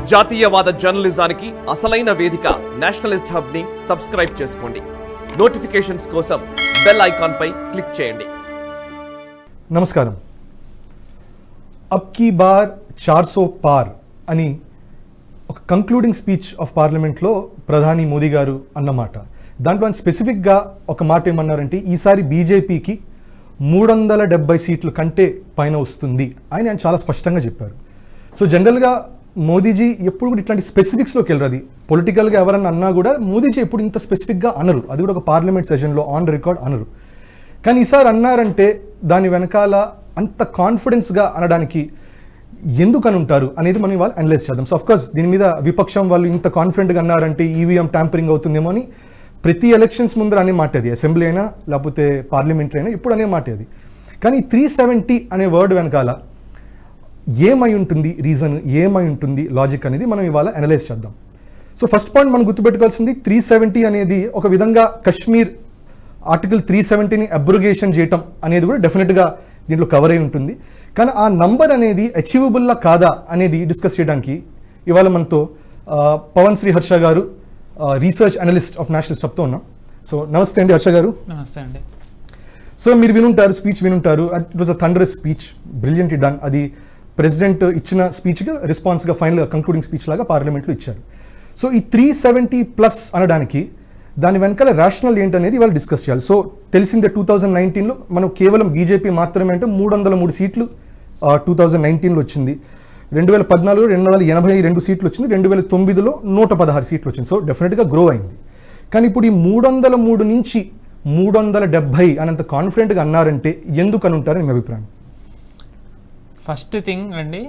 జాతీయవాద జర్నలిజానికి అసలైన వేదిక నేషనలిస్ట్ హబ్ ని సబ్స్క్రైబ్ చేసుకోండి. నోటిఫికేషన్స్ కోసం బెల్ ఐకాన్ పై క్లిక్ చేయండి. నమస్కారం. అబ్ కీ బార్ 400 పార్ అని ఒక కంక్లూడింగ్ స్పీచ్ ఆఫ్ పార్లమెంట్లో ప్రధాని మోదీ గారు అన్నమాట. దాంట్లో ఆయన స్పెసిఫిక్గా ఒక మాట ఏమన్నారంటే ఈసారి బీజేపీకి 370 సీట్లు కంటే పైన వస్తుంది అని ఆయన చాలా స్పష్టంగా చెప్పారు. సో జనరల్గా మోదీజీ ఎప్పుడు కూడా ఇట్లాంటి స్పెసిఫిక్స్లోకి వెళ్ళరు. అది పొలిటికల్గా ఎవరన్నా అన్నా కూడా మోదీజీ ఎప్పుడు ఇంత స్పెసిఫిక్గా అనరు, అది కూడా ఒక పార్లమెంట్ సెషన్లో ఆన్ రికార్డ్ అనరు. కానీ ఈసారి అన్నారంటే దాని వెనకాల అంత కాన్ఫిడెన్స్గా అనడానికి ఎందుకు అని ఉంటారు అనేది మనం ఇవాళ అనలైజ్ చేద్దాం. సో అఫ్కోర్స్ దీని మీద విపక్షం వాళ్ళు ఇంత కాన్ఫిడెంట్గా అన్నారంటే ఈవీఎం ట్యాంపరింగ్ అవుతుందేమో అని ప్రతి ఎలక్షన్స్ ముందర అనే మాట అది, అసెంబ్లీ అయినా లేకపోతే పార్లమెంటరీ అయినా ఇప్పుడు అనే మాట అది. కానీ 370 అనే వర్డ్ వెనకాల ఏమై ఉంటుంది, రీజన్ ఏమై ఉంటుంది, లాజిక్ అనేది మనం ఇవాళ అనలైజ్ చేద్దాం. సో ఫస్ట్ పాయింట్ మనం గుర్తుపెట్టుకోవాల్సింది 370 అనేది ఒక విధంగా కశ్మీర్ ఆర్టికల్ 370ని అబ్రోగేషన్ చేయటం అనేది కూడా డెఫినెట్గా దీంట్లో కవర్ అయి ఉంటుంది. కానీ ఆ నంబర్ అనేది అచీవబుల్లా కాదా అనేది డిస్కస్ చేయడానికి ఇవాళ మనతో పవన్ శ్రీ హర్ష గారు, రీసెర్చ్ అనలిస్ట్ ఆఫ్ నేషనలిస్ట్ హబ్తో ఉన్నాం. సో నమస్తే అండి హర్ష గారు. నమస్తే అండి. సో మీరు వినుంటారు, స్పీచ్ వినుంటారు. It was a thunderous speech, brilliantly done. అది ప్రెసిడెంట్ ఇచ్చిన స్పీచ్గా రెస్పాన్స్గా ఫైనల్గా కంక్లూడింగ్ స్పీచ్ లాగా పార్లమెంట్లో ఇచ్చారు. సో ఈ 370+ అనడానికి దాని వెనకాల రేషనల్ ఏంటనేది ఇవాళ డిస్కస్ చేయాలి. సో తెలిసిందే 2019లో మనం కేవలం బీజేపీ మాత్రమే అంటే 303 సీట్లు 2019లో వచ్చింది. 2014లో 282 సీట్లు వచ్చింది. 2009లో 116 సీట్లు వచ్చింది. సో డెఫినెట్గా గ్రో అయింది. కానీ ఇప్పుడు ఈ 303 నుంచి 370 అనంత కాన్ఫిడెంట్గా అన్నారంటే ఎందుకు అని ఉంటారని మీ అభిప్రాయం? ఫస్ట్ థింగ్ అండి,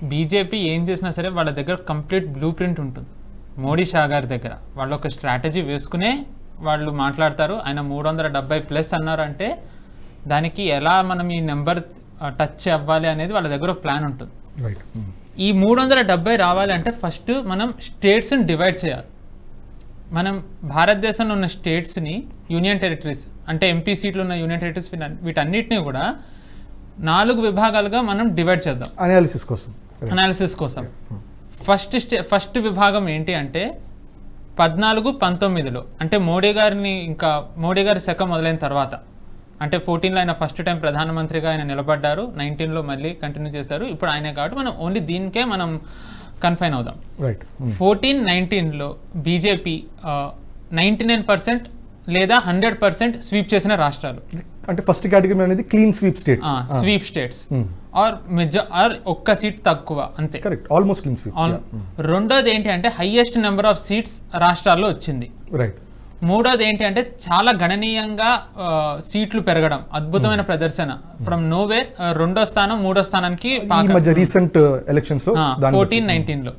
బీజేపీ ఏం చేసినా సరే వాళ్ళ దగ్గర కంప్లీట్ బ్లూ ప్రింట్ ఉంటుంది. మోడీ షా గారి దగ్గర వాళ్ళు ఒక స్ట్రాటజీ వేసుకునే వాళ్ళు మాట్లాడతారు. ఆయన 370+ అన్నారంటే దానికి ఎలా మనం ఈ నెంబర్ టచ్ అవ్వాలి అనేది వాళ్ళ దగ్గర ఒక ప్లాన్ ఉంటుంది. ఈ 370 రావాలి అంటే ఫస్ట్ మనం స్టేట్స్ని డివైడ్ చేయాలి. మనం భారతదేశంలో ఉన్న స్టేట్స్ని, యూనియన్ టెరిటరీస్ అంటే ఎంపీ సీట్లు ఉన్న యూనియన్ టెరిటరీస్, వీటన్నిటిని కూడా 4 విభాగాలుగా మనం డివైడ్ చేద్దాం అనాలిసిస్ కోసం. ఫస్ట్ విభాగం ఏంటి అంటే 14-19లో అంటే మోడీ గారి శకం మొదలైన తర్వాత, అంటే 14లో ఆయన ఫస్ట్ టైం ప్రధానమంత్రిగా ఆయన నిలబడ్డారు, 19లో మళ్ళీ కంటిన్యూ చేశారు. ఇప్పుడు ఆయనే కాబట్టి మనం ఓన్లీ దీనికే మనం కన్ఫైన్ అవుదాం. 14-19లో బీజేపీ 99% లేదా 100% స్వీప్ చేసిన రాష్ట్రాలు. అంటే ఫస్ట్ కేటగిరీ అనేది క్లీన్ స్వీప్ స్టేట్స్ ఆర్ ఒక్క సీట్ తక్కువ అంతే. Correct, almost clean sweep. రెండోది ఏంటి అంటే హైయెస్ట్ నెంబర్ ఆఫ్ సీట్స్ రాష్ట్రాల్లో వచ్చింది. రైట్. మూడోది ఏంటి అంటే చాలా గణనీయంగా సీట్లు పెరగడం, అద్భుతమైన ప్రదర్శన. ఫ్రమ్ నోవేర్ 2వ స్థానం 3వ స్థానానికి రీసెంట్ ఎలక్షన్స్ లో 14-19లో.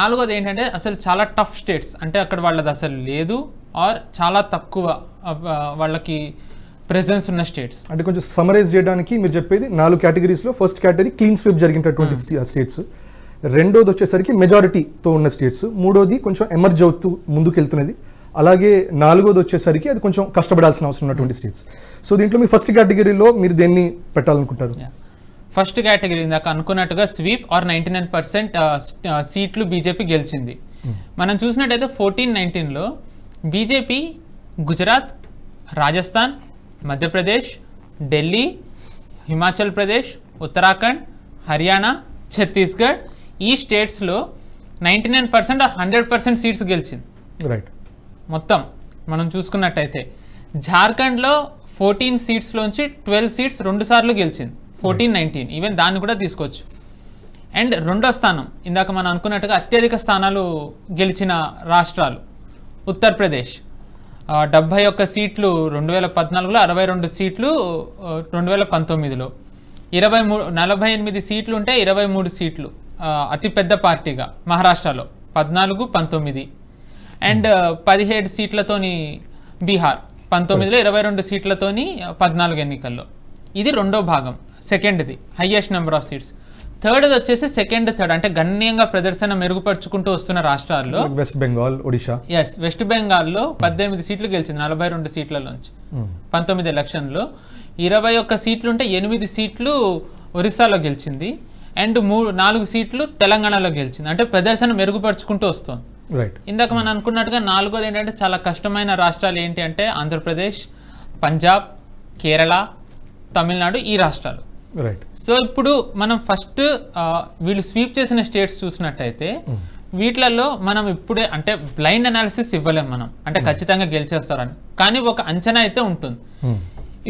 నాలుగోది ఏంటంటే అసలు చాలా టఫ్ స్టేట్స్, అంటే అక్కడ వాళ్ళది అసలు లేదు ఆర్ చాలా తక్కువ వాళ్ళకి ప్రెజెన్స్ ఉన్న స్టేట్స్. అంటే కొంచెం సమరైజ్ చేయడానికి మీరు చెప్పేది 4 కేటగిరీస్లో ఫస్ట్ కేటగిరీ క్లీన్ స్వీప్ జరిగినటువంటి స్టేట్స్, రెండోది వచ్చేసరికి మెజారిటీతో ఉన్న స్టేట్స్, మూడోది కొంచెం ఎమర్జ్ అవుతూ ముందుకెళ్తున్నది, అలాగే 4వది వచ్చేసరికి అది కొంచెం కష్టపడాల్సిన అవసరం ఉన్నటువంటి స్టేట్స్. సో దీంట్లో మీ ఫస్ట్ కేటగిరీలో మీరు దేన్ని పెట్టాలనుకుంటారు? ఫస్ట్ కేటగిరీ ఇందాక అనుకున్నట్టుగా స్వీప్ ఆర్ 99% సీట్లు బీజేపీ గెలిచింది. మనం చూసినట్టయితే 14-19లో బీజేపీ గుజరాత్, రాజస్థాన్, మధ్యప్రదేశ్, ఢిల్లీ, హిమాచల్ ప్రదేశ్, ఉత్తరాఖండ్, హర్యానా, ఛత్తీస్గఢ్ ఈ స్టేట్స్లో 99% ఆర్ 100% సీట్స్ గెలిచింది. రైట్. మొత్తం మనం చూసుకున్నట్టయితే జార్ఖండ్లో 14 సీట్స్లోంచి 12 సీట్స్ 2 సార్లు గెలిచింది. 14-19 ఈవెన్ దాన్ని కూడా తీసుకోవచ్చు. అండ్ 2వ స్థానం ఇందాక మనం అనుకున్నట్టుగా అత్యధిక స్థానాలు గెలిచిన రాష్ట్రాలు ఉత్తరప్రదేశ్ 71 సీట్లు 2014లో, 62 సీట్లు 2019లో, 48 సీట్లు ఉంటే 23 సీట్లు అతిపెద్ద పార్టీగా మహారాష్ట్రలో 14-19 అండ్ 17 సీట్లతోని బీహార్ 19లో, 22 సీట్లతోని 14 ఎన్నికల్లో. ఇది 2వ భాగం, సెకండ్ది highest number of seats. Third వచ్చేసి థర్డ్ అంటే గణనీయంగా ప్రదర్శన మెరుగుపరుచుకుంటూ వస్తున్న రాష్ట్రాల్లో వెస్ట్ బెంగాల్, ఒడిషా. వెస్ట్ బెంగాల్లో 18 సీట్లు గెలిచింది 42 సీట్లలోంచి 19 ఎలక్షన్లో. 21 సీట్లు ఉంటే 8 సీట్లు ఒరిస్సాలో గెలిచింది. అండ్ 4 సీట్లు తెలంగాణలో గెలిచింది. అంటే ప్రదర్శన మెరుగుపరుచుకుంటూ వస్తుంది. రైట్. ఇందాక మనం అనుకున్నట్టుగా 4వది ఏంటంటే చాలా కష్టమైన రాష్ట్రాలు ఏంటి అంటే ఆంధ్రప్రదేశ్, పంజాబ్, కేరళ, తమిళనాడు, ఈ రాష్ట్రాలు. రైట్. సో ఇప్పుడు మనం ఫస్ట్ వీళ్ళు స్వీప్ చేసిన స్టేట్స్ చూసినట్టయితే వీటిలలో మనం ఇప్పుడే అంటే బ్లైండ్ అనాలిసిస్ ఇవ్వలేం మనం, అంటే ఖచ్చితంగా గెలిచేస్తారని, కానీ ఒక అంచనా అయితే ఉంటుంది.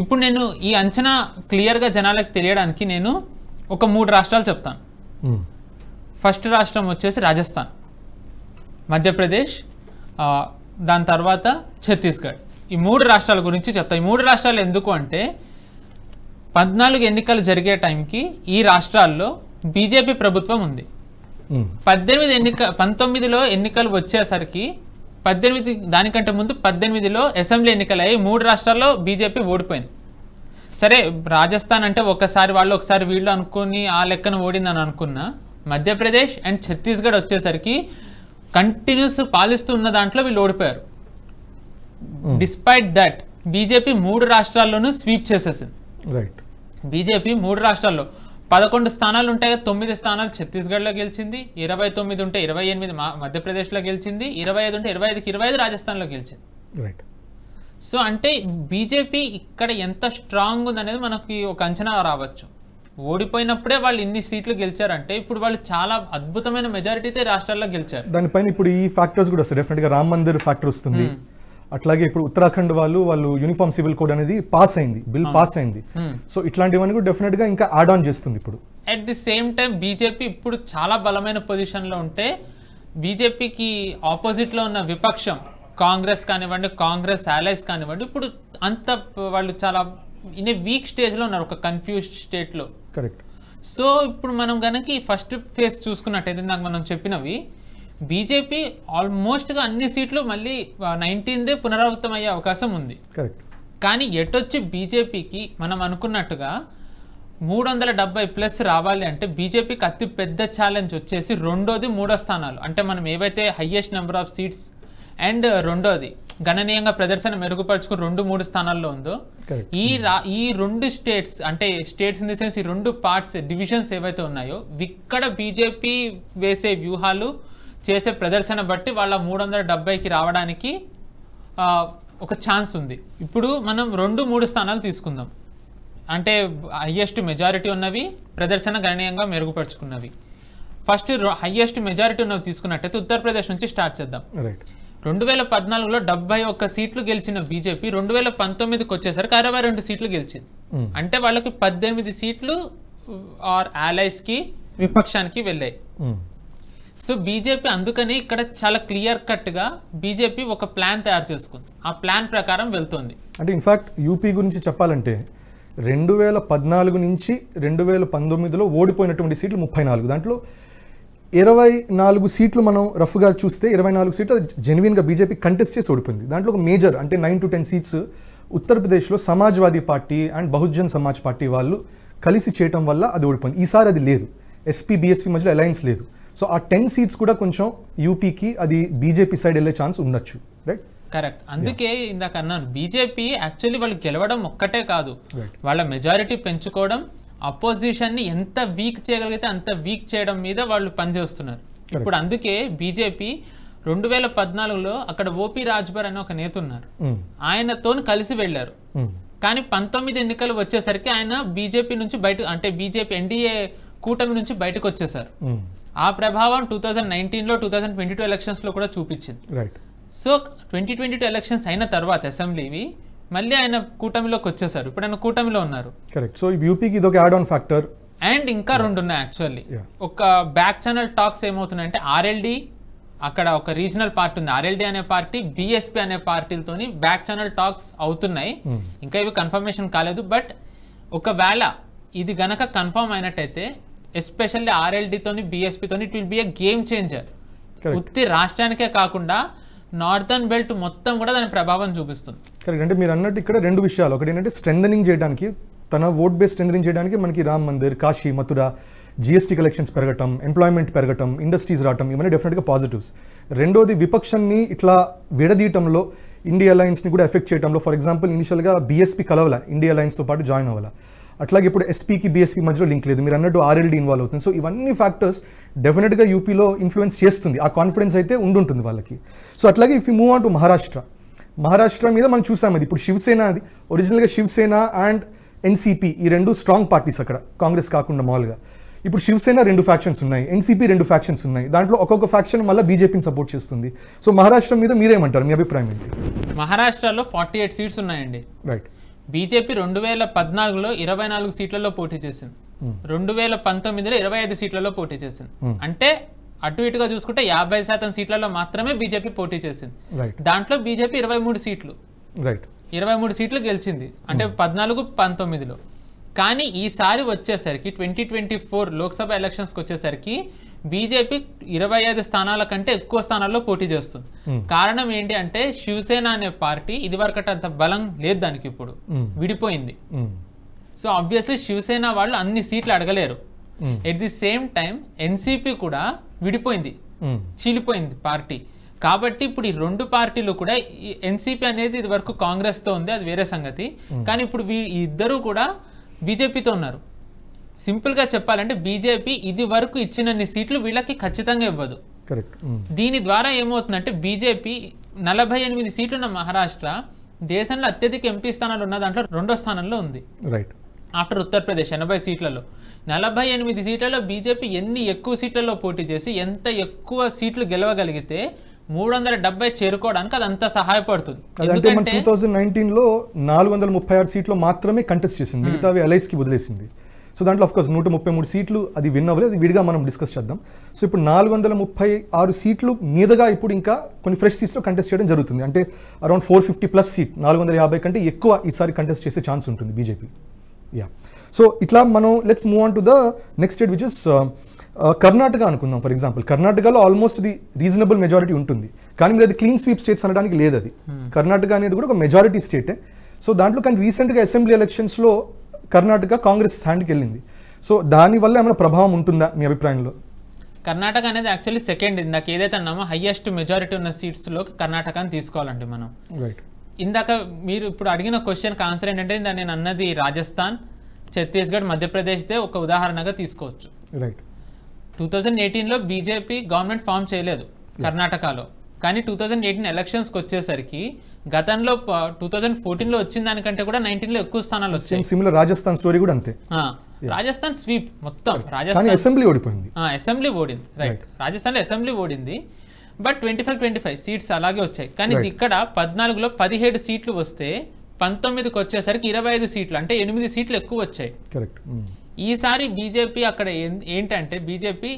ఇప్పుడు నేను ఈ అంచనా క్లియర్గా జనాలకు తెలియడానికి నేను ఒక 3 రాష్ట్రాలు చెప్తాను. ఫస్ట్ రాష్ట్రం వచ్చేసి రాజస్థాన్, మధ్యప్రదేశ్, దాని తర్వాత ఛత్తీస్గఢ్. ఈ 3 రాష్ట్రాల గురించి చెప్తాను. ఈ 3 రాష్ట్రాలు ఎందుకు అంటే 14 ఎన్నికలు జరిగే టైంకి ఈ రాష్ట్రాల్లో బీజేపీ ప్రభుత్వం ఉంది. 19లో ఎన్నికలు వచ్చేసరికి 18 దానికంటే ముందు 18లో అసెంబ్లీ ఎన్నికలు అయ్యి 3 రాష్ట్రాల్లో బీజేపీ ఓడిపోయింది. సరే, రాజస్థాన్ అంటే ఒకసారి వాళ్ళు ఒకసారి వీళ్ళు అనుకుని ఆ లెక్కన ఓడిందని అనుకున్నా, మధ్యప్రదేశ్ అండ్ ఛత్తీస్గఢ్ వచ్చేసరికి కంటిన్యూస్ పాలిస్తూ ఉన్న దాంట్లో వీళ్ళు ఓడిపోయారు. డిస్పైట్ దట్ బీజేపీ 3 రాష్ట్రాల్లోనూ స్వీప్ చేసేసింది. రైట్. బీజేపీ 3 రాష్ట్రాల్లో 11 స్థానాలు ఉంటాయి, 9 స్థానాలు ఛత్తీస్గఢ్లో గెలిచింది, 29 ఉంటే 28 మధ్యప్రదేశ్లో గెలిచింది, 25 ఉంటే 25కి 25 రాజస్థాన్లో గెలిచింది. రైట్. సో అంటే బీజేపీ ఇక్కడ ఎంత స్ట్రాంగ్ ఉందనేది మనకి ఒక అంచనా రావచ్చు. ఓడిపోయినప్పుడే వాళ్ళు ఇన్ని సీట్లు గెలిచారంటే ఇప్పుడు వాళ్ళు చాలా అద్భుతమైన మెజారిటీతో రాష్ట్రాల్లో గెలిచారు. దానిపైన ఇప్పుడు ఈ ఫ్యాక్టర్స్ కూడా వస్తాయి. డెఫినెట్గా రామ్ మందిర్ ఫ్యాక్టర్ వస్తుంది. అట్లాగే ఇప్పుడు ఉత్తరాఖండ్ వాళ్ళు యూనిఫామ్ సివిల్ కోడ్ అనేది పాస్ అయింది, బిల్ పాస్ అయింది. సో ఇట్లాంటివన్నీ కూడా డెఫినెట్ గా ఇంకా యాడ్ ఆన్ చేస్తుంది. ఇప్పుడు at the same time BJP ఇప్పుడు చాలా బలమైన పొజిషన్ లో ఉంటే బీజేపీకి ఆపోజిట్ లో ఉన్న విపక్షం కాంగ్రెస్ కానివ్వండి, కాంగ్రెస్ allies కానివ్వండి, ఇప్పుడు అంత వాళ్ళు చాలా ఇన్ ఏ వీక్ స్టేజ్ లో ఉన్నారు, ఒక కన్ఫ్యూజ్డ్ స్టేట్ లో. కరెక్ట్. సో ఇప్పుడు మనం కనుక ఫస్ట్ ఫేజ్ చూసుకున్నట్టయితే నాకు మనం చెప్పినవి బీజేపీ ఆల్మోస్ట్గా అన్ని సీట్లు మళ్ళీ 19దే పునరావృతం అయ్యే అవకాశం ఉంది. కరెక్ట్. కానీ ఎటొచ్చి బీజేపీకి మనం అనుకున్నట్టుగా 370+ రావాలి అంటే బీజేపీకి అతి పెద్ద ఛాలెంజ్ వచ్చేసి 2వ, 3వ స్థానాలు. అంటే మనం ఏవైతే highest number of seats and 2వది గణనీయంగా ప్రదర్శన మెరుగుపరుచుకుని 2, 3 స్థానాల్లో ఉందో ఈ 2 స్టేట్స్ అంటే స్టేట్స్ ఇన్ ది సెన్స్ ఈ 2 పార్ట్స్ డివిజన్స్ ఏవైతే ఉన్నాయో ఇక్కడ బీజేపీ వేసే వ్యూహాలు చేసే ప్రదర్శన బట్టి వాళ్ళ 370కి రావడానికి ఒక ఛాన్స్ ఉంది. ఇప్పుడు మనం 2, 3 స్థానాలు తీసుకుందాం. అంటే హైయెస్ట్ మెజారిటీ ఉన్నవి, ప్రదర్శన గణనీయంగా మెరుగుపరుచుకున్నవి. ఫస్ట్ హైయెస్ట్ మెజారిటీ ఉన్నవి తీసుకున్నట్టయితే ఉత్తరప్రదేశ్ నుంచి స్టార్ట్ చేద్దాం. 2014లో 71 సీట్లు గెలిచిన బీజేపీ 2019కి వచ్చేసరికి 62 సీట్లు గెలిచింది. అంటే వాళ్ళకి 18 సీట్లు ఆర్ alliesకి విపక్షానికి వెళ్ళాయి. సో బీజేపీ అందుకని ఇక్కడ చాలా క్లియర్ కట్గా బీజేపీ ఒక ప్లాన్ తయారు చేసుకుంది, ఆ ప్లాన్ ప్రకారం వెళ్తుంది. అంటే ఇన్ఫాక్ట్ యూపీ గురించి చెప్పాలంటే 2014 నుంచి 2019లో ఓడిపోయినటువంటి సీట్లు 34. దాంట్లో 24 సీట్లు మనం రఫ్గా చూస్తే 24 సీట్లు జెన్యున్గా బీజేపీ కంటెస్ట్ చేసి ఓడిపోయింది. దాంట్లో ఒక మేజర్ అంటే 9 to 10 సీట్స్ ఉత్తరప్రదేశ్లో Samajwadi party and Bahujan Samaj party వాళ్ళు కలిసి చేయటం వల్ల అది ఓడిపోయింది. ఈసారి అది లేదు, ఎస్పీ బీఎస్పీ మధ్యలో అలయన్స్ లేదు. సో ఆ 10 సీట్స్ కూడా కొంచెం యూపీకి అది బీజేపీ సైడ్ వెళ్ళే ఛాన్స్ ఉండొచ్చు. రైట్. కరెక్ట్. అందుకే ఇందాక అన్నాను బీజేపీ యాక్చువల్లీ వాళ్ళు గెలవడం ఒక్కటే కాదు, వాళ్ళ మెజారిటీ పెంచుకోవడం, అపోజిషన్ని ఎంత వీక్ చేయగలిగితే అంత వీక్ చేయడం మీద వాళ్ళు పనిచేస్తున్నారు. ఇప్పుడు అందుకే బీజేపీ 2014లో అక్కడ ఓపీ రాజ్భర్ అనే ఒక నేత ఉన్నారు, ఆయనతో కలిసి వెళ్ళారు. కానీ 19 ఎన్నికలు వచ్చేసరికి ఆయన బీజేపీ నుంచి బయట అంటే బీజేపీ ఎన్డీఏ కూటమి నుంచి బయటకు వచ్చేసారు. ఆ ప్రభావం 2019లో 2022 ఎలక్షన్స్లో కూడా చూపించింది. సో 2022 ఎలక్షన్స్ అయిన తర్వాత అసెంబ్లీవి మళ్ళీ ఆయన కూటమిలోకి వచ్చేసారు. ఇప్పుడు ఆయన కూటమిలో ఉన్నారు. కరెక్ట్. సో యూపీకి ఇది ఒక యాడ్ ఆన్ ఫ్యాక్టర్. అండ్ ఇంకా 2 ఉన్నాయి యాక్చువల్లీ. ఒక బ్యాక్ ఛానల్ టాక్స్ ఏమవుతున్నాయంటే ఆర్ఎల్డి, అక్కడ ఒక రీజనల్ పార్టీ ఉంది ఆర్ఎల్డి అనే పార్టీ, బీఎస్పీ అనే పార్టీలతోని బ్యాక్ ఛానల్ టాక్స్ అవుతున్నాయి. ఇంకా ఇవి కన్ఫర్మేషన్ కాలేదు. బట్ ఒకవేళ ఇది గనక కన్ఫర్మ్ అయినట్టయితే ఎస్పెషల్లీ ఆర్ఎల్డితోని బీఎస్పీతోని it will be a game changer. ఉత్తి రాష్ట్రానికే కాకుండా నార్థన్ బెల్ట్ మొత్తం కూడా దాని ప్రభావం చూపిస్తుంది. కరెక్ట్. అంటే మీరు అన్నట్టు ఇక్కడ 2 విషయాలు. ఒకటి ఏంటంటే స్ట్రెంథనింగ్ చేయడానికి, తన ఓట్ బేస్ స్ట్రెంథనింగ్ చేయడానికి మనకి రామ్ మందిర్, కాశీ, మథుర, జిఎస్టీ కలెక్షన్స్ పెరగటం, ఎంప్లాయ్మెంట్ పెరగటం, ఇండస్ట్రీస్ రావటం, ఇవన్నీ డెఫినెట్గా పాజిటివ్స్. రెండోది విపక్షాన్ని ఇట్లా విడదీయటంలో, ఇండియా అలయన్స్ని కూడా ఎఫెక్ట్ చేయడంలో. ఫర్ ఎగ్జాంపుల్ ఇనిషియల్గా బీఎస్పీ కలవాల, ఇండియా అలయన్స్తో పాటు జాయిన్ అవ్వాల. అట్లాగే ఇప్పుడు ఎస్పీకి బీఎస్పీ మధ్యలో లింక్ లేదు, మీరు అన్నట్టు ఆర్ఎల్డీ ఇన్వాల్వ్ అవుతుంది. సో ఇవన్నీ ఫ్యాక్టర్స్ డెఫినెట్గా యూపీలో ఇన్ఫ్లుయెన్స్ చేస్తుంది, ఆ కాన్ఫిడెన్స్ అయితే ఉండుంటుంది వాళ్ళకి. సో అట్లాగే if you move on to Maharashtra మీద మనం చూసాం, అది ఇప్పుడు శివసేన, అది ఒరిజినల్గా శివసేన అండ్ ఎన్సీపీ ఈ రెండు స్ట్రాంగ్ పార్టీస్ అక్కడ, కాంగ్రెస్ కాకుండా మామూలుగా. ఇప్పుడు శివసేన 2 ఫ్యాక్షన్స్ ఉన్నాయి, ఎన్సీపీ 2 ఫ్యాక్షన్స్ ఉన్నాయి, దాంట్లో ఒక్కొక్క ఫ్యాక్షన్ మళ్ళీ బీజేపీని సపోర్ట్ చేస్తుంది. సో మహారాష్ట్ర మీద మీరేమంటారు, మీ అభిప్రాయం ఏంటి? మహారాష్ట్రలో 48 సీట్స్ ఉన్నాయండి. రైట్. బీజేపీ 2014లో 24 సీట్లలో పోటీ చేసింది, 2019లో 25 సీట్లలో పోటీ చేసింది. అంటే అటు ఇటుగా చూసుకుంటే 50% సీట్లలో మాత్రమే బీజేపీ పోటీ చేసింది. దాంట్లో బీజేపీ 23 సీట్లు 23 సీట్లు గెలిచింది, అంటే 14-19లో. కానీ ఈసారి వచ్చేసరికి 2024 లోక్సభ ఎలక్షన్స్కి వచ్చేసరికి బీజేపీ 25 స్థానాల కంటే ఎక్కువ స్థానాల్లో పోటీ చేస్తుంది. కారణం ఏంటి అంటే శివసేన అనే పార్టీ ఇదివరకట అంత బలం లేదు దానికి, ఇప్పుడు విడిపోయింది. సో ఆబ్వియస్లీ శివసేన వాళ్ళు అన్ని సీట్లు అడగలేరు. At the same time NCP కూడా విడిపోయింది, చీలిపోయింది పార్టీ. కాబట్టి ఇప్పుడు ఈ 2 పార్టీలు కూడా, ఎన్సీపీ అనేది ఇది వరకు కాంగ్రెస్తో ఉంది, అది వేరే సంగతి. కానీ ఇప్పుడు ఇద్దరు కూడా బీజేపీతో ఉన్నారు. సింపుల్గా చెప్పాలంటే బీజేపీ ఇది వరకు ఇచ్చినన్ని సీట్లు వీళ్ళకి ఖచ్చితంగా ఇవ్వదు. దీని ద్వారా ఏమవుతుందంటే బీజేపీ 48 సీట్లున్న మహారాష్ట్ర దేశంలో అత్యధిక ఎంపీ స్థానాలు ఉన్న దాంట్లో 2వ స్థానంలో ఉంది, ఆఫ్టర్ ఉత్తరప్రదేశ్ 80 సీట్లలో. 48 సీట్లలో బీజేపీ ఎన్ని ఎక్కువ సీట్లలో పోటీ చేసి ఎంత ఎక్కువ సీట్లు గెలవగలిగితే 370 చేరుకోవడానికి అదంతా సహాయపడుతుంది. అంటే 2019లో 436 సీట్లు మాత్రమే కంటెస్ట్ చేసింది, మిగతావి ఎల్ఐస్కి వదిలేసింది. సో దాంట్లో ఆఫ్కోర్స్ 133 సీట్లు అది విన్ అవ్వలేదు, అది విడిగా మనం డిస్కస్ చేద్దాం. సో ఇప్పుడు 436 సీట్లు మీదుగా ఇప్పుడు ఇంకా కొన్ని ఫ్రెష్ సీట్స్లో కంటెస్ట్ చేయడం జరుగుతుంది. అంటే అరౌండ్ 450+ సీట్, 450 కంటే ఎక్కువ ఈసారి కంటెస్ట్ చేసే ఛాన్స్ ఉంటుంది బీజేపీ. సో ఇట్లా మనం let's move on to the next state which is Karnataka అనుకుందాం. ఫర్ ఎగ్జాంపుల్ కర్ణాటకలో ఆల్మోస్ట్ ది రీజనబుల్ మెజారిటీ ఉంటుంది, కానీ మీరు అది క్లీన్ స్వీప్ స్టేట్స్ అనడానికి లేదు. అది కర్ణాటక అనేది కూడా ఒక మెజారిటీ స్టేటే. సో దాంట్లో కానీ రీసెంట్గా అసెంబ్లీ ఎలక్షన్స్లో కర్ణాటక కాంగ్రెస్ హ్యాండ్కి వెళ్ళింది. సో దానివల్ల ఏమైనా ప్రభావం ఉంటుందా మీ అభిప్రాయంలో? కర్ణాటక అనేది యాక్చువల్లీ సెకండ్, ఇందాక ఏదైతే అన్నామో హైయెస్ట్ మెజారిటీ ఉన్న సీట్స్లో కర్ణాటకని తీసుకోవాలండి మనం. ఇందాక మీరు ఇప్పుడు అడిగిన క్వశ్చన్కి ఆన్సర్ ఏంటంటే నేను అన్నది రాజస్థాన్, ఛత్తీస్గఢ్, మధ్యప్రదేశ్దే ఒక ఉదాహరణగా తీసుకోవచ్చు. 2018లో బీజేపీ గవర్నమెంట్ ఫామ్ చేయలేదు కర్ణాటకలో, కానీ 2018 ఎలక్షన్స్కి వచ్చేసరికి గతంలో 2014లో వచ్చిన దానికంటే కూడా 19లో ఎక్కువ స్థానాలు వచ్చాయి. సిమిలర్ రాజస్థాన్ స్టోరీ కూడా అంతే. రాజస్థాన్ స్వీప్ మొత్తం, రాజస్థాన్ అసెంబ్లీ ఓడిపోయింది, అసెంబ్లీ ఓడింది. రైట్, రాజస్థాన్లో అసెంబ్లీ ఓడింది, బట్ 25 సీట్స్ అలాగే వచ్చాయి. కానీ ఇక్కడ 14లో 17 సీట్లు వస్తే 19కి వచ్చేసరికి 25 సీట్లు, అంటే 8 సీట్లు ఎక్కువ వచ్చాయి. కరెక్ట్. ఈసారి బీజేపీ అక్కడ ఏంటంటే బీజేపీ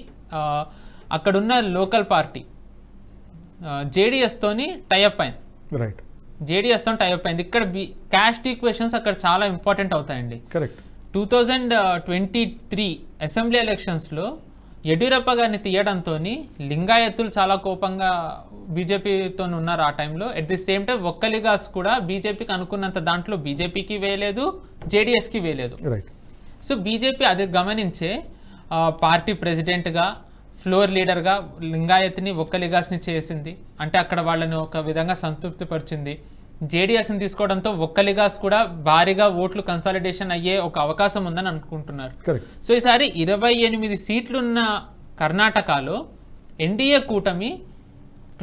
అక్కడున్న లోకల్ పార్టీ జేడీఎస్తోని టైఅప్ అయింది. రైట్, జేడీఎస్తో టైఅప్ అయింది. ఇక్కడ క్యాస్ట్ ఈక్వేషన్స్ అక్కడ చాలా ఇంపార్టెంట్ అవుతాయండి. కరెక్ట్. 2023 అసెంబ్లీ ఎలక్షన్స్లో యడ్యూరప్ప గారిని తీయడంతో లింగాయత్తులు చాలా కోపంగా బీజేపీతో ఉన్నారు ఆ టైంలో. ఎట్ ది సేమ్ టైం ఒక్కలిగాస్ కూడా బీజేపీకి అనుకున్నంత దాంట్లో బీజేపీకి వేయలేదు, జేడీఎస్కి వేయలేదు. సో బీజేపీ అది గమనించే పార్టీ ప్రెసిడెంట్గా, ఫ్లోర్ లీడర్గా లింగాయత్ని ఒక్కలిగాస్ని చేసింది. అంటే అక్కడ వాళ్ళని ఒక విధంగా సంతృప్తిపరిచింది. జేడీఎస్ని తీసుకోవడంతో ఒక్కలిగాస్ కూడా భారీగా ఓట్లు కన్సాలిడేషన్ అయ్యే ఒక అవకాశం ఉందని అనుకుంటున్నారు. సో ఈసారి 28 సీట్లున్న కర్ణాటకలో ఎన్డీఏ కూటమి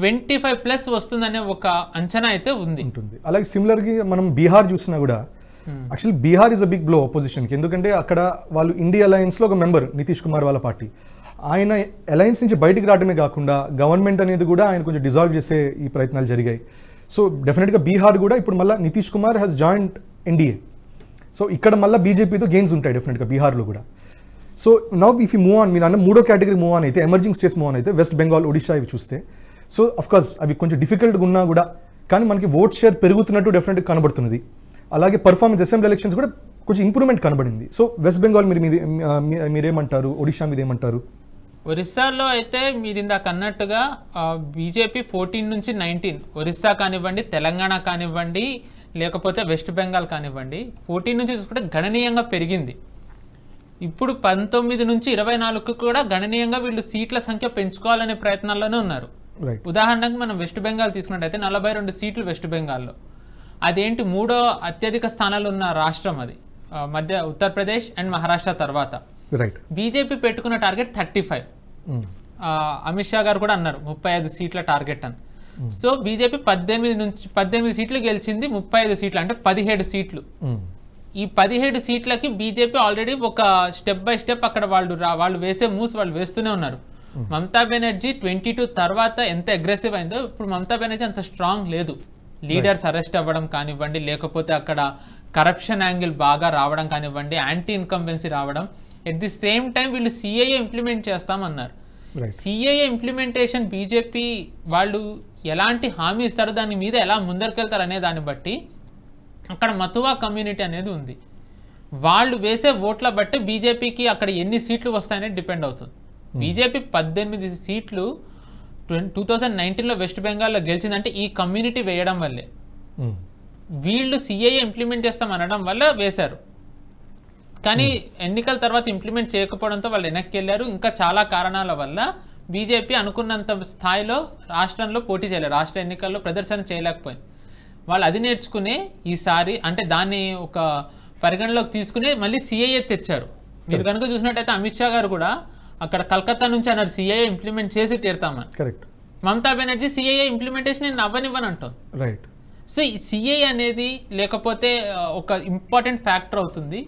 25+ వస్తుందనే ఒక అంచనా అయితే ఉంది. అలాగే సిమిలర్గా మనం బీహార్ చూసినా కూడా actually Bihar is a big blow అపోజిషన్కి, ఎందుకంటే అక్కడ వాళ్ళు ఇండియా అలయన్స్లో ఒక మెంబర్ నితీష్ కుమార్ వాళ్ళ పార్టీ, ఆయన అలయన్స్ నుంచి బయటికి రావడమే కాకుండా గవర్నమెంట్ అనేది కూడా ఆయన కొంచెం డిజాల్వ్ చేసే ఈ ప్రయత్నాలు జరిగాయి. సో డెఫినెట్గా బీహార్ కూడా ఇప్పుడు మళ్ళీ Nitish Kumar has joint NDA. So ఇక్కడ మళ్ళీ బీజేపీతో గెయిన్స్ ఉంటాయి డెఫినెట్గా బీహార్లో కూడా. So now if you move on, మీరు అన్న 3వ కేటగిరీ మూవ్ ఆన్ అయితే, ఎమర్జింగ్ స్టేట్స్ మూవ్ ఆన్ అయితే వెస్ట్ బెంగాల్, ఒడిషా ఇవి చూస్తే, సో అఫ్కోర్స్ అవి కొంచెం డిఫికల్ట్గా ఉన్నా కూడా కానీ మనకి ఓట్ షేర్ పెరుగుతున్నట్టు డెఫినెట్గా కనబడుతున్నది. అలాగే పర్ఫార్మెన్స్ అసెంబ్లీ ఎలక్షన్స్ కూడా కొంచెం ఇంప్రూవ్మెంట్ కనబడింది. సో వెస్ట్ బెంగాల్ మీరేమంటారు, ఒడిషా మీద ఏమంటారు? ఒరిస్సాలో అయితే మీరు ఇందాక అన్నట్టుగా బీజేపీ 14 నుంచి 19, ఒరిస్సా కానివ్వండి, తెలంగాణ కానివ్వండి, లేకపోతే వెస్ట్ బెంగాల్ కానివ్వండి, 14 నుంచి చూసుకుంటే గణనీయంగా పెరిగింది. ఇప్పుడు 19 నుంచి 24కు కూడా గణనీయంగా వీళ్ళు సీట్ల సంఖ్య పెంచుకోవాలనే ప్రయత్నాల్లోనే ఉన్నారు. ఉదాహరణకు మనం వెస్ట్ బెంగాల్ తీసుకున్నట్టయితే 42 సీట్లు వెస్ట్ బెంగాల్లో. అదేంటి 3వ అత్యధిక స్థానాలు ఉన్న రాష్ట్రం అది మధ్య ఉత్తరప్రదేశ్ అండ్ మహారాష్ట్ర తర్వాత. రైట్. బీజేపీ పెట్టుకున్న టార్గెట్ 35. అమిత్ షా గారు కూడా అన్నారు 35 సీట్ల టార్గెట్ అని. సో బీజేపీ 18 సీట్లు గెలిచింది, 35 సీట్లు అంటే 17 సీట్లు. ఈ 17 సీట్లకి బీజేపీ ఆల్రెడీ ఒక స్టెప్ బై స్టెప్ అక్కడ వాళ్ళు వేసే మూవ్స్ వాళ్ళు వేస్తూనే ఉన్నారు. మమతా బెనర్జీ 22 తర్వాత ఎంత అగ్రెసివ్ అయిందో ఇప్పుడు మమతా బెనర్జీ అంత స్ట్రాంగ్ లేదు. లీడర్స్ అరెస్ట్ అవ్వడం కానివ్వండి, లేకపోతే అక్కడ కరప్షన్ యాంగిల్ బాగా రావడం కానివ్వండి, యాంటీ ఇన్కంబెన్సీ రావడం. ఎట్ ది సేమ్ టైం వీళ్ళు సిఏఏ ఇంప్లిమెంట్ చేస్తామన్నారు. సిఏఏ ఇంప్లిమెంటేషన్ బీజేపీ వాళ్ళు ఎలాంటి హామీ ఇస్తారో దాని మీద ఎలా ముందరికెళ్తారు అనే దాన్ని బట్టి అక్కడ మతువా కమ్యూనిటీ అనేది ఉంది. వాళ్ళు వేసే ఓట్ల బట్టి బీజేపీకి అక్కడ ఎన్ని సీట్లు వస్తాయనేది డిపెండ్ అవుతుంది. బీజేపీ 18 సీట్లు 2019లో వెస్ట్ బెంగాల్లో గెలిచిందంటే ఈ కమ్యూనిటీ వేయడం వల్లే. వీళ్ళు సిఏఏ ఇంప్లిమెంట్ చేస్తాం అనడం వల్ల వేశారు. కానీ ఎన్నికల తర్వాత ఇంప్లిమెంట్ చేయకపోవడంతో వాళ్ళు వెనక్కి వెళ్ళారు. ఇంకా చాలా కారణాల వల్ల బీజేపీ అనుకున్నంత స్థాయిలో రాష్ట్రంలో పోటీ చేయలేరు, రాష్ట్ర ఎన్నికల్లో ప్రదర్శన చేయలేకపోయింది. వాళ్ళు అది నేర్చుకునే ఈసారి అంటే దాన్ని ఒక పరిగణలోకి తీసుకుని మళ్ళీ సిఏఏ తెచ్చారు. మీరు కనుక చూసినట్టయితే అమిత్ షా గారు కూడా అక్కడ కలకత్తా నుంచి అన్నారు సిఏఏ ఇంప్లిమెంట్ చేసి తీరుతామని. Correct. Mamata Banerjee CAA implementation నేను అవ్వనివ్వని అంటాను. రైట్. సో ఈ సిఏఏ అనేది లేకపోతే ఒక ఇంపార్టెంట్ ఫ్యాక్టర్ అవుతుంది.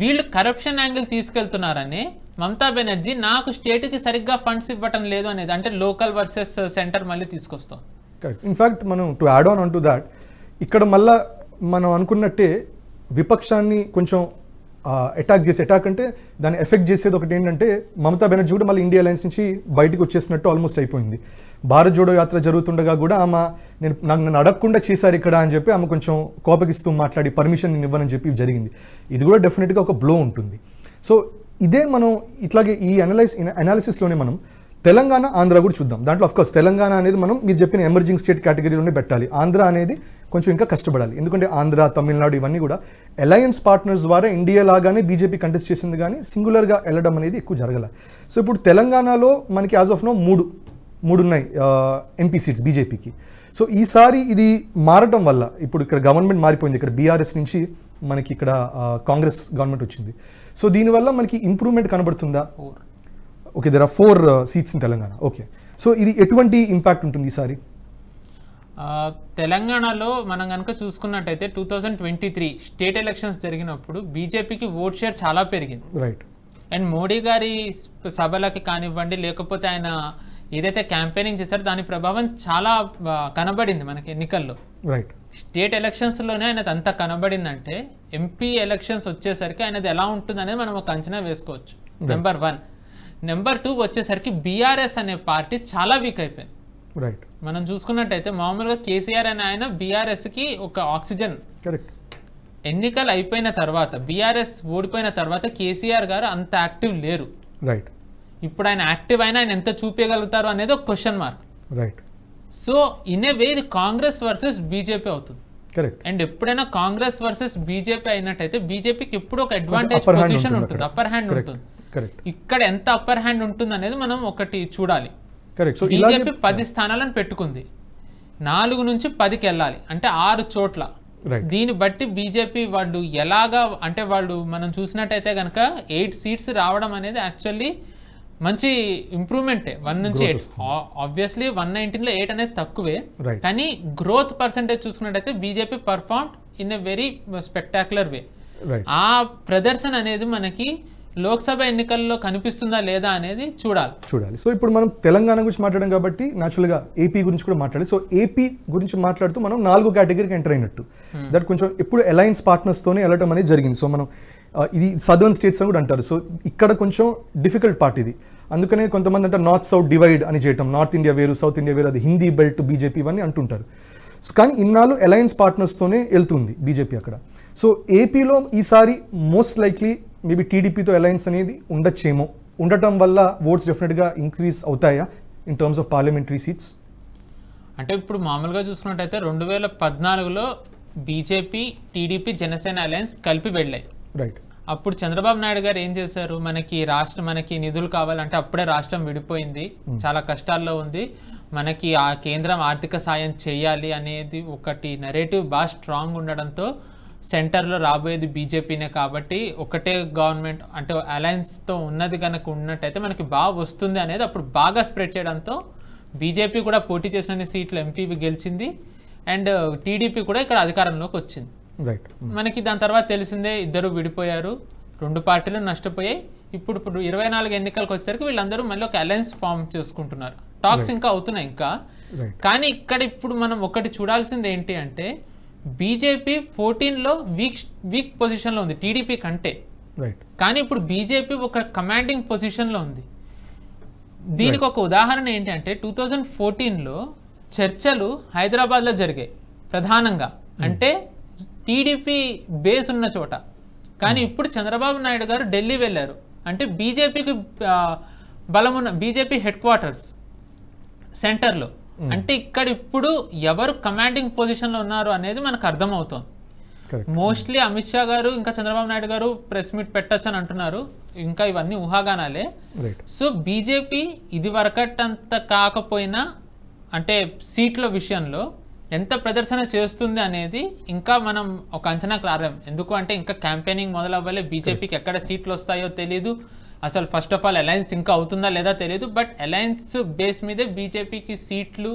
వీళ్ళు కరప్షన్ యాంగిల్ తీసుకెళ్తున్నారని మమతా బెనర్జీ నాకు స్టేట్కి సరిగ్గా ఫండ్స్ ఇవ్వటం లేదు అనేది, అంటే లోకల్ వర్సెస్ సెంటర్ మళ్ళీ తీసుకొస్తాం. కరెక్ట్. ఇన్ఫ్యాక్ట్ మనం to add on to that ఇక్కడ మళ్ళా మనం అనుకున్నట్టే విపక్షాన్ని కొంచెం అటాక్ అంటే దాన్ని ఎఫెక్ట్ చేసేది ఒకటి ఏంటంటే మమతా బెనర్జీ కూడా మళ్ళీ ఇండియా అలయన్స్ నుంచి బయటకు వచ్చేసినట్టు ఆల్మోస్ట్ అయిపోయింది. భారత్ జోడో యాత్ర జరుగుతుండగా కూడా ఆమె నన్ను అడగకుండా చేశారు ఇక్కడ అని చెప్పి ఆమె కొంచెం కోపగిస్తూ మాట్లాడి పర్మిషన్ ఇవ్వనని చెప్పి జరిగింది. ఇది కూడా డెఫినెట్గా ఒక బ్లో ఉంటుంది. సో ఇదే మనం ఇట్లాగే ఈ అనాలిసిస్లోనే మనం తెలంగాణ ఆంధ్ర కూడా చూద్దాం. దాంట్లో అఫ్కోర్స్ తెలంగాణ అనేది మనం మీరు చెప్పిన ఎమర్జింగ్ స్టేట్ కేటగిరీలోనే పెట్టాలి. ఆంధ్ర అనేది కొంచెం ఇంకా కష్టపడాలి. ఎందుకంటే ఆంధ్ర, తమిళనాడు ఇవన్నీ కూడా అలయన్స్ పార్ట్నర్స్ ద్వారా ఇండియా లాగానే బీజేపీ కంటెస్ట్ చేసింది, కానీ సింగులర్గా వెళ్ళడం అనేది ఎక్కువ జరగల. సో ఇప్పుడు తెలంగాణలో మనకి యాజ్ ఆఫ్ నో మూడు ఉన్నాయి ఎంపీ సీట్స్ బీజేపీకి. సో ఈసారి ఇది మారటం వల్ల ఇప్పుడు ఇక్కడ గవర్నమెంట్ మారిపోయింది. ఇక్కడ బీఆర్ఎస్ నుంచి మనకి ఇక్కడ కాంగ్రెస్ గవర్నమెంట్ వచ్చింది. సో దీనివల్ల మనకి ఇంప్రూవ్మెంట్ కనబడుతుందా? Okay, there are 4 seats in Telangana. Okay, so ఇది ఎటువంటి ఇంపాక్ట్ ఉంటుంది ఈసారి? తెలంగాణలో మనం కనుక చూసుకున్నట్టయితే 2023 స్టేట్ ఎలక్షన్స్ జరిగినప్పుడు బీజేపీకి ఓట్ షేర్ చాలా పెరిగింది. రైట్. అండ్ మోడీ గారి సభలకి కానివ్వండి, లేకపోతే ఆయన ఏదైతే క్యాంపెయినింగ్ చేశారో దాని ప్రభావం చాలా కనబడింది మనకి ఎన్నికల్లో. రైట్. స్టేట్ ఎలక్షన్స్లోనే ఆయనది అంత కనబడిందంటే ఎంపీ ఎలక్షన్స్ వచ్చేసరికి ఆయనది ఎలా ఉంటుంది అనేది మనం ఒక అంచనా వేసుకోవచ్చు. నెంబర్ 1. నెంబర్ 2 వచ్చేసరికి బీఆర్ఎస్ అనే పార్టీ చాలా వీక్ అయిపోయింది. రైట్. మనం చూసుకున్నట్టయితే మామూలుగా కేసీఆర్ అనే ఆయన బీఆర్ఎస్కి ఒక ఆక్సిజన్. కరెక్ట్. ఎన్నికలు అయిపోయిన తర్వాత బీఆర్ఎస్ ఓడిపోయిన తర్వాత కేసీఆర్ గారు అంత యాక్టివ్ లేరు. రైట్. ఇప్పుడు ఆయన యాక్టివ్ అయినా ఆయన ఎంత చూపించగలుగుతారు అనేది ఒక question mark. Right. So in a way ఇది కాంగ్రెస్ వర్సెస్ బీజేపీ అవుతుంది. కరెక్ట్. అండ్ ఎప్పుడైనా కాంగ్రెస్ వర్సెస్ బీజేపీ అయినట్టయితే బీజేపీకి ఎప్పుడు ఒక అడ్వాంటేజ్ పొజిషన్ ఉంటుంది, అప్పర్ హ్యాండ్ ఉంటుంది. ఇక్కడ ఎంత అప్పర్ హ్యాండ్ ఉంటుంది అనేది మనం ఒకటి చూడాలి. బీజేపీ 10 స్థానాలను పెట్టుకుంది, 4 నుంచి 10కి వెళ్ళాలి అంటే 6 చోట్ల. దీన్ని బట్టి బీజేపీ వాళ్ళు ఎలాగా అంటే వాళ్ళు మనం చూసినట్టయితే కనుక 8 సీట్స్ రావడం అనేది యాక్చువల్లీ మంచి ఇంప్రూవ్మెంటే. 1 నుంచి 8. ఆబ్వియస్లీ 119లో 8 అనేది తక్కువే, కానీ గ్రోత్ పర్సెంటేజ్ చూసుకున్నట్టయితే BJP perform in a very spectacular way. ఆ ప్రదర్శన అనేది మనకి లోక్సభ ఎన్నికల్లో కనిపిస్తుందా లేదా అనేది చూడాలి. సో ఇప్పుడు మనం తెలంగాణ గురించి మాట్లాడడం కాబట్టి న్యాచురల్గా ఏపీ గురించి కూడా మాట్లాడాలి. సో ఏపీ గురించి మాట్లాడుతూ మనం 4 కేటగిరీకి ఎంటర్ అయినట్టు. దట్ కొంచెం ఎప్పుడు అలయన్స్ పార్ట్నర్స్తోనే వెళ్ళడం అనేది జరిగింది. సో మనం ఇది సదర్న్ స్టేట్స్ అని కూడా అంటారు. సో ఇక్కడ కొంచెం డిఫికల్ట్ పార్ట్ ఇది. అందుకనే కొంతమంది అంటే నార్త్ సౌత్ డివైడ్ అని చేయటం, నార్త్ ఇండియా వేరు సౌత్ ఇండియా వేరు, అది హిందీ బెల్ట్ బీజేపీ ఇవన్నీ అంటుంటారు. సో కానీ ఇన్నాళ్ళు అలయన్స్ పార్ట్నర్స్తోనే వెళ్తుంది బీజేపీ అక్కడ. సో ఏపీలో ఈసారి మోస్ట్ లైక్లీ మేబీ టీడీపీతో అలయన్స్ అనేది ఉండొచ్చేమో. ఉండటం వల్ల ఓట్స్ డెఫినెట్గా ఇంక్రీజ్ అవుతాయా in terms of parliamentary seats? అంటే ఇప్పుడు మామూలుగా చూసుకున్నట్టయితే 2014లో బీజేపీ, టీడీపీ, జనసేన అలయన్స్ కలిపి వెళ్ళాయి. రైట్. అప్పుడు చంద్రబాబు నాయుడు గారు ఏం చేశారు, మనకి నిధులు కావాలంటే అప్పుడే రాష్ట్రం విడిపోయింది, చాలా కష్టాల్లో ఉంది, మనకి ఆ కేంద్రం ఆర్థిక సాయం చేయాలి అనేది ఒకటి నెరేటివ్ బాగా స్ట్రాంగ్ ఉండడంతో సెంటర్లో రాబోయేది బీజేపీనే కాబట్టి ఒకటే గవర్నమెంట్ అంటే అలయన్స్తో ఉన్నది కనుక ఉన్నట్టయితే మనకి బాగా వస్తుంది అనేది అప్పుడు బాగా స్ప్రెడ్ చేయడంతో బీజేపీ కూడా పోటీ చేసిన సీట్లు ఎంపీవి గెలిచింది అండ్ టీడీపీ కూడా ఇక్కడ అధికారంలోకి వచ్చింది. మనకి దాని తర్వాత తెలిసిందే ఇద్దరు విడిపోయారు, 2 పార్టీలు నష్టపోయాయి. ఇప్పుడు 24 ఎన్నికలకు వచ్చేసరికి వీళ్ళందరూ మళ్ళీ ఒక అలయన్స్ ఫామ్ చేసుకుంటున్నారు. టాక్స్ ఇంకా అవుతున్నాయి ఇంకా. కానీ ఇక్కడ ఇప్పుడు మనం ఒకటి చూడాల్సింది ఏంటి అంటే బీజేపీ 14లో వీక్ పొజిషన్లో ఉంది టీడీపీ కంటే. కానీ ఇప్పుడు బీజేపీ ఒక కమాండింగ్ పొజిషన్లో ఉంది. దీనికి ఒక ఉదాహరణ ఏంటి అంటే 2014లో చర్చలు హైదరాబాద్లో జరిగాయి ప్రధానంగా, అంటే టీడీపీ బేస్ ఉన్న చోట. కానీ ఇప్పుడు చంద్రబాబు నాయుడు గారు ఢిల్లీ వెళ్ళారు, అంటే బీజేపీకి బలమున్న బీజేపీ హెడ్ క్వార్టర్స్ సెంటర్లో. అంటే ఇక్కడ ఇప్పుడు ఎవరు కమాండింగ్ పొజిషన్లో ఉన్నారు అనేది మనకు అర్థమవుతుంది. మోస్ట్లీ అమిత్ షా గారు ఇంకా చంద్రబాబు నాయుడు గారు ప్రెస్ మీట్ పెట్టచ్చు అని అంటున్నారు, ఇంకా ఇవన్నీ ఊహాగానాలే. సో బీజేపీ ఇది వరకటంత కాకపోయినా అంటే సీట్ల విషయంలో ఎంత ప్రదర్శన చేస్తుంది అనేది ఇంకా మనం ఒక అంచనాకు రాలేం. ఎందుకు అంటే ఇంకా క్యాంపెయినింగ్ మొదలవ్వాలి, బీజేపీకి ఎక్కడ సీట్లు వస్తాయో తెలియదు, అసలు ఫస్ట్ ఆఫ్ ఆల్ అలయన్స్ ఇంకా అవుతుందా లేదా తెలియదు. బట్ అలయన్స్ బేస్ మీదే బీజేపీకి సీట్లు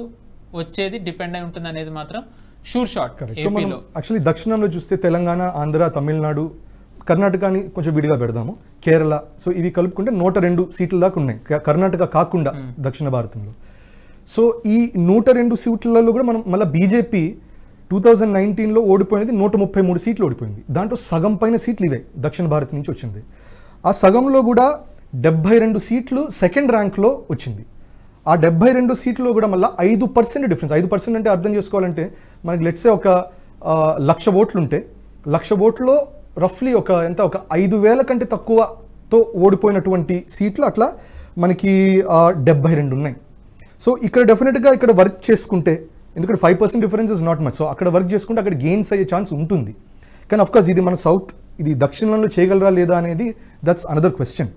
వచ్చేది డిపెండ్ అయి ఉంటుంది అనేది మాత్రం షూర్ షాట్. యాక్చువల్లీ దక్షిణంలో చూస్తే తెలంగాణ, ఆంధ్ర, తమిళనాడు, కర్ణాటకని కొంచెం విడిగా పెడదాము, కేరళ, సో ఇవి కలుపుకుంటే 102 సీట్ల దాకా ఉన్నాయి కర్ణాటక కాకుండా దక్షిణ భారతంలో. సో ఈ 102 సీట్లలో కూడా మనం మళ్ళీ బీజేపీ 2019లో ఓడిపోయినది 133 సీట్లు ఓడిపోయింది. దాంట్లో సగం పైన సీట్లు ఇవే దక్షిణ భారత్ నుంచి వచ్చింది. ఆ సగంలో కూడా 72 సీట్లు సెకండ్ ర్యాంక్లో వచ్చింది. ఆ 72 సీట్లో కూడా మళ్ళీ 5% డిఫరెన్స్. 5% అంటే అర్థం చేసుకోవాలంటే మనకి లెట్సే ఒక 1,00,000 ఓట్లు ఉంటే 1,00,000 ఓట్లో రఫ్లీ ఒక 5,000 కంటే తక్కువతో ఓడిపోయినటువంటి సీట్లు అట్లా మనకి 72 ఉన్నాయి. సో ఇక్కడ డెఫినెట్గా ఇక్కడ వర్క్ చేసుకుంటే, ఎందుకంటే 5% difference is not much, so అక్కడ వర్క్ చేసుకుంటే అక్కడ గెయిన్స్ అయ్యే ఛాన్స్ ఉంటుంది. కానీ అఫ్కోర్స్ ఇది మన సౌత్, ఇది దక్షిణంలో చేయగలరా లేదా అనేది దట్స్ అనదర్ క్వశ్చన్.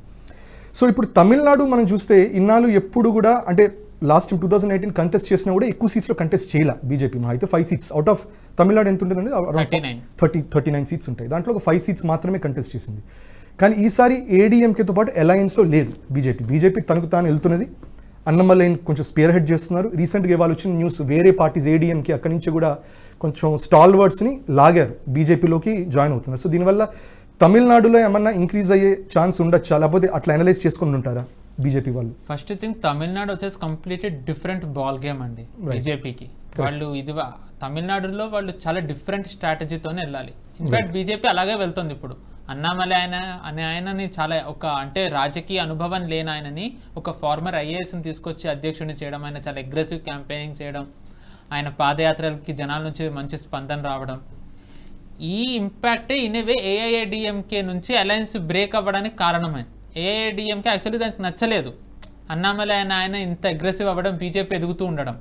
సో ఇప్పుడు తమిళనాడు మనం చూస్తే ఇన్నాళ్ళు ఎప్పుడు కూడా అంటే లాస్ట్ 2018 కంటెస్ట్ చేసినా కూడా ఎక్కువ సీట్స్లో కంటెస్ట్ చేయాల బీజేపీ. మా అయితే 5 సీట్స్ అవుట్ ఆఫ్ తమిళనాడు ఎంత ఉంటుందండి, 39 సీట్స్ ఉంటాయి. దాంట్లో ఒక 5 సీట్స్ మాత్రమే కంటెస్ట్ చేసింది. కానీ ఈసారి ఏడీఎంకేతో పాటు అలయన్స్లో లేదు బీజేపీ తనకు తాను వెళ్తున్నది. అన్నమలైన్ కొంచెం స్పేర్ హెడ్ చేస్తున్నారు. రీసెంట్గా ఇవాళ వచ్చిన న్యూస్ వేరే పార్టీస్ ఏడీఎంకి అక్కడి నుంచి కూడా కొంచెం స్టాల్ వర్డ్స్ని లాగారు, బీజేపీలోకి జాయిన్ అవుతున్నారు. సో దీనివల్ల తమిళనాడులో ఏమన్నా ఇంక్రీజ్ అయ్యే ఛాన్స్ ఉండొచ్చా, లేకపోతే అట్లా అనలైజ్ చేసుకుని ఉంటారా బీజేపీ వాళ్ళు? ఫస్ట్ థింగ్ తమిళనాడు వచ్చేసి కంప్లీట్లీ డిఫరెంట్ బాల్ గేమ్ అండి బీజేపీకి. వాళ్ళు ఇది తమిళనాడులో వాళ్ళు చాలా డిఫరెంట్ స్ట్రాటజీతోనే వెళ్ళాలి. ఇన్ఫాక్ట్ బీజేపీ అలాగే వెళ్తుంది ఇప్పుడు. అన్నామలై ఆయనని చాలా ఒక అంటే రాజకీయ అనుభవం లేని ఆయనని ఒక ఫార్మర్ ఐఏఎస్ని తీసుకొచ్చి అధ్యక్షుడిని చేయడం, ఆయన చాలా అగ్రెసివ్ క్యాంపెయినింగ్ చేయడం, ఆయన పాదయాత్రలకి జనాల నుంచి మంచి స్పందన రావడం, ఈ ఇంపాక్టే ఇన్వే ఏఐఏడిఎంకే నుంచి అలయన్స్ బ్రేక్ అవ్వడానికి కారణమైంది. ఏఐఏడిఎంకే యాక్చువల్లీ దానికి నచ్చలేదు అన్నామలై ఆయన ఇంత అగ్రెసివ్ అవ్వడం, బీజేపీ ఎదుగుతూ ఉండడం.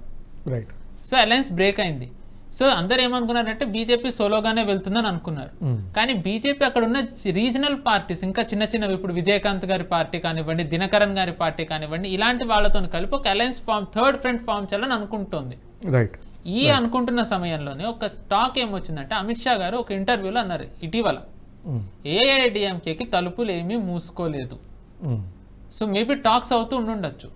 రైట్. సో అలయన్స్ బ్రేక్ అయింది. సో అందరు ఏమనుకున్నారంటే బీజేపీ సోలోగానే వెళ్తుందని అనుకున్నారు. కానీ బీజేపీ అక్కడ ఉన్న రీజనల్ పార్టీస్ ఇంకా చిన్న చిన్నవి, ఇప్పుడు విజయకాంత్ గారి పార్టీ కానివ్వండి, దినకరన్ గారి పార్టీ కానివ్వండి, ఇలాంటి వాళ్ళతో కలిపి ఒక alliance form, third front form చేయాలని అనుకుంటుంది. రైట్. ఈ అనుకుంటున్న సమయంలోనే ఒక టాక్ ఏమొచ్చిందంటే అమిత్ షా గారు ఒక ఇంటర్వ్యూలో అన్నారు ఇటీవల, ఏఐఏడిఎంకేకి తలుపులు ఏమీ మూసుకోలేదు. సో మేబీ టాక్స్ అవుతూ ఉండుండొచ్చు.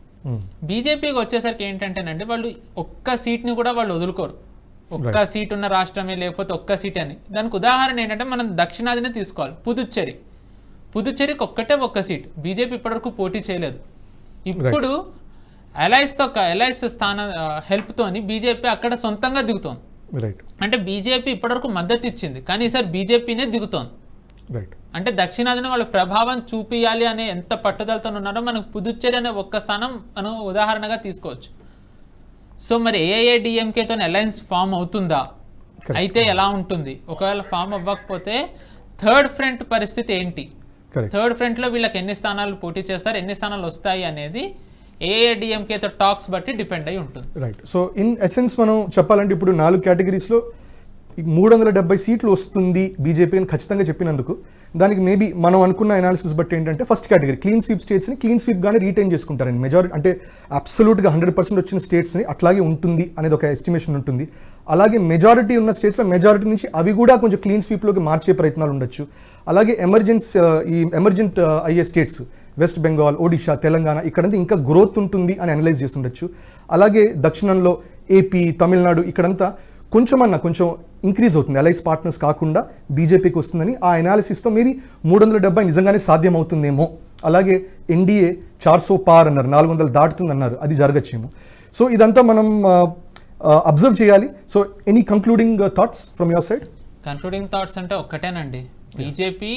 బీజేపీకి వచ్చేసరికి ఏంటంటేనండి వాళ్ళు ఒక్క సీట్ని కూడా వాళ్ళు వదులుకోరు. ఒక్క సీట్ ఉన్న రాష్ట్రమే లేకపోతే ఒక్క సీట్ అని. దానికి ఉదాహరణ ఏంటంటే మనం దక్షిణాదినే తీసుకోవాలి, పుదుచ్చేరికి ఒక్క సీట్ బీజేపీ ఇప్పటివరకు పోటీ చేయలేదు. ఇప్పుడు అలయన్స్ స్థానం హెల్ప్తోని బీజేపీ అక్కడ సొంతంగా దిగుతోంది. అంటే బీజేపీ ఇప్పటివరకు మద్దతు ఇచ్చింది, కానీ ఈసారి బీజేపీనే దిగుతోంది. అంటే దక్షిణాదిన వాళ్ళ ప్రభావం చూపియాలి అనే ఎంత పట్టుదలతో ఉన్నారో మనకు పుదుచ్చేరి అనే ఒక్క స్థానం మనం ఉదాహరణగా తీసుకోవచ్చు. సో మరి ఏఐఏడిఎంకేతో అలయన్స్ ఫామ్ అవుతుందా, అయితే ఎలా ఉంటుంది, ఒకవేళ ఫామ్ అవ్వకపోతే థర్డ్ ఫ్రంట్ పరిస్థితి ఏంటి, థర్డ్ ఫ్రంట్లో వీళ్ళకి ఎన్ని స్థానాలు పోటీ చేస్తారు, ఎన్ని స్థానాలు వస్తాయి అనేది ఏఐఏడిఎంకేతో టాక్స్ బట్టి డిపెండ్ అయి ఉంటుంది. రైట్. సో ఇన్ ఎసెన్స్ మనం చెప్పాలంటే ఇప్పుడు 4 కేటగిరీస్లో 370 సీట్లు వస్తుంది బీజేపీ అని ఖచ్చితంగా చెప్పినందుకు దానికి మేబీ మనం అనుకున్న అనాలిసిస్ బట్టి ఏంటంటే ఫస్ట్ కేటగిరీ క్లీన్ స్వీప్ స్టేట్స్ని క్లీన్ స్వీప్గానే రీటైన్ చేసుకుంటారండి. మెజారిటీ అంటే అబ్సల్యూట్గా 100% వచ్చిన స్టేట్స్ని అట్లాగే ఉంటుంది అనేది ఒక ఎస్టిమేషన్ ఉంటుంది. అలాగే మెజారిటీ ఉన్న స్టేట్స్లో మెజారిటీ నుంచి అవి కూడా కొంచెం క్లీన్ స్వీప్లోకి మార్చే ప్రయత్నాలు ఉండొచ్చు. అలాగే ఎమర్జెంట్ అయ్యే స్టేట్స్ వెస్ట్ బెంగాల్, ఒడిషా, తెలంగాణ ఇక్కడంతా ఇంకా గ్రోత్ ఉంటుంది అని అనలైజ్ చేసి ఉండొచ్చు. అలాగే దక్షిణంలో ఏపీ, తమిళనాడు ఇక్కడంతా కొంచెం ఇంక్రీజ్ అవుతుంది, అలైన్స్ పార్ట్నర్స్ కాకుండా బీజేపీకి వస్తుందని ఆ అనాలిసిస్తో మేబీ 370 నిజంగానే సాధ్యం అవుతుందేమో. అలాగే ఎన్డీఏ 400 పార్ అన్నారు, 400 దాటుతుంది అన్నారు, అది జరగచ్చేమో. సో ఇదంతా మనం అబ్జర్వ్ చేయాలి. So any concluding thoughts from your side? Concluding thoughts అంటే ఒక్కటేనండి, బీజేపీ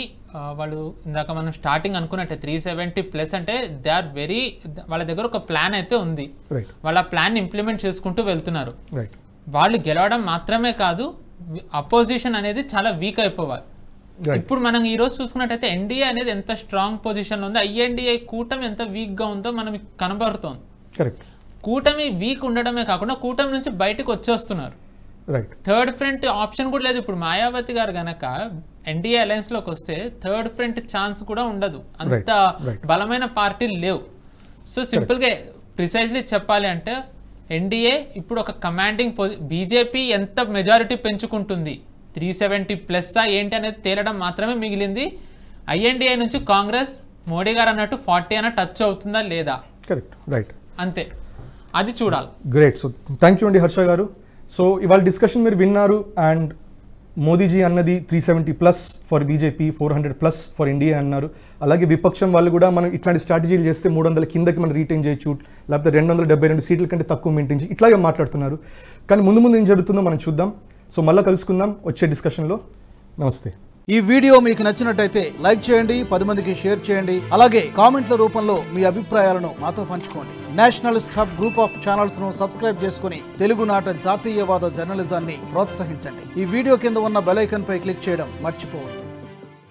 వాళ్ళు ఇందాక మనం స్టార్టింగ్ అనుకున్నట్టే 370+ అంటే దే ఆర్ వెరీ, వాళ్ళ దగ్గర ఒక ప్లాన్ అయితే ఉంది, వాళ్ళ ప్లాన్ ఇంప్లిమెంట్ చేసుకుంటూ వెళ్తున్నారు. వాళ్ళు గెలవడం మాత్రమే కాదు, అపోజిషన్ అనేది చాలా వీక్ అయిపోవాలి. ఇప్పుడు మనం ఈ రోజు చూసుకున్నట్టయితే ఎన్డీఏ అనేది ఎంత స్ట్రాంగ్ పొజిషన్లో ఉందో, ఐఎన్డీఏ కూటమి ఎంత వీక్గా ఉందో మనం కనబడుతోంది. కూటమి వీక్ ఉండడమే కాకుండా కూటమి నుంచి బయటకు వచ్చేస్తున్నారు. థర్డ్ ఫ్రంట్ ఆప్షన్ కూడా లేదు. ఇప్పుడు మాయావతి గారు గనక ఎన్డీఏ అలయన్స్లోకి వస్తే థర్డ్ ఫ్రంట్ ఛాన్స్ కూడా ఉండదు, అంత బలమైన పార్టీలు లేవు. సో సింపుల్గా ప్రిసైజ్లీ చెప్పాలి అంటే ఎన్డీఏ ఇప్పుడు ఒక కమాండింగ్ బీజేపీ ఎంత మెజారిటీ పెంచుకుంటుంది, 370+ ఏంటి అనేది తేలడం మాత్రమే మిగిలింది. ఐఎన్డీఏ నుంచి కాంగ్రెస్ మోడీ గారు అన్నట్టు 40 అన్న టచ్ అవుతుందా లేదా, అంతే, అది చూడాలి. గ్రేట్. సో థ్యాంక్ యూ అండి హర్ష గారు. సో ఇవాళ డిస్కషన్ మీరు విన్నారు. అండ్ మోదీజీ అన్నది 370+ ఫర్ బీజేపీ, 400+ ఫర్ ఎన్డీఏ అన్నారు. అలాగే విపక్షం వాళ్ళు కూడా మనం ఇట్లాంటి స్ట్రాటజీలు చేస్తే 300 కిందకి మనం రీటైన్ చేయొచ్చు, లేకపోతే 272 సీట్ల కంటే తక్కువ మెయింటైన్ చేసి ఇట్లాగే మాట్లాడుతున్నారు. కానీ ముందు ఏం జరుగుతుందో మనం చూద్దాం. సో మళ్ళీ కలుసుకుందాం వచ్చే డిస్కషన్లో. నమస్తే. ఈ వీడియో మీకు నచ్చినట్టయితే లైక్ చేయండి, 10 మందికి షేర్ చేయండి. అలాగే కామెంట్ల రూపంలో మీ అభిప్రాయాలను మాతో పంచుకోండి. Nationalist hub group of channels ను సబ్స్క్రైబ్ చేసుకుని తెలుగునాట జాతీయవాద జర్నలిజాన్ని ప్రోత్సహించండి. ఈ వీడియో కింద ఉన్న బెల్ ఐకాన్ పై క్లిక్ చేయడం మర్చిపోవద్దు.